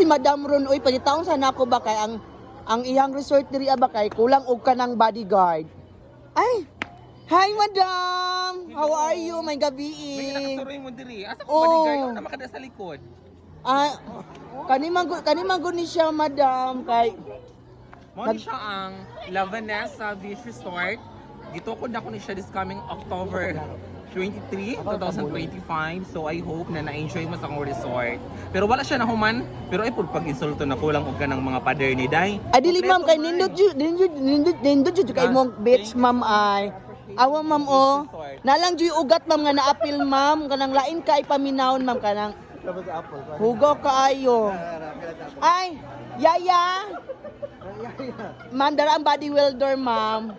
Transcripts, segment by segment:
si Madam Ron, uy, pagitaon sana ako ba kay ang iyang resort diri ba kay kulang og kanang bodyguard. Ay, hi Madam! How are you? May gabi. May nakasuroy mo diri. Asa ko Oh. bodyguard na makada sa likod. Ah, kanimang ni siya Madam kay Mo ni siya ang La Vanessa Beach Resort. Gitukod na ko ni siya this coming October 23, 2025. So I hope na na-enjoy mo sa akong resort. Pero wala siya nahuman. Pero ay pud pag insulto na kulang og kanang mga pader ni Day. adili ma'am kay nindot jud kay mong beach ma'am ay. Awa ma'am oh. Nalang jud ugat ma'am nga naapil ma'am kanang lain kay paminawon ma'am kanang hugaw kaayo. Ay, yaya. Mandara ang body welder ma'am.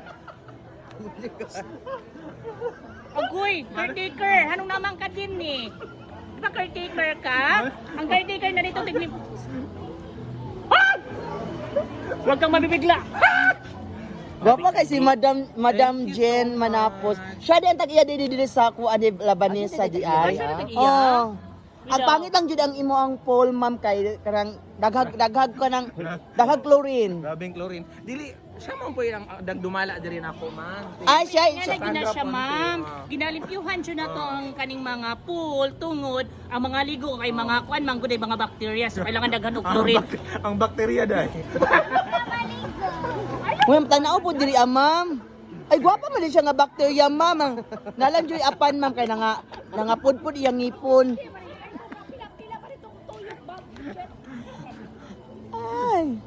Agoy, caretaker. Anong naman ka din ni? Di ba caretaker ka? Ang caretaker na dito tigni... Ah! Huwag kang mabibigla. Gwapa kay si Madam Jen Manapos. Siya din ang tag-iya diri sa kuan ni Labanesa di ay. Siya na tag-iya? Oh. Ang pangit lang jud ang imo ang pole ma'am kay karang daghag ka ng daghag chlorine. Grabing chlorine. Dili siya man po yung dagdumala diri na ako man. Ay siya Nga na siya, ma'am. Ginalimpyuhan siya na to ang kaning mga pool, tungod, ang mga ligo kay mga kuan, mangguday mga bacteria. So kailangan daghan og chlorine. Ang bakterya dai. Ma'am tanaw po diri ma'am. Ay gwapa man din siya nga bacteria ma'am. Nalang joy apan ma'am kay nga pudpud iyang ngipon. Ay.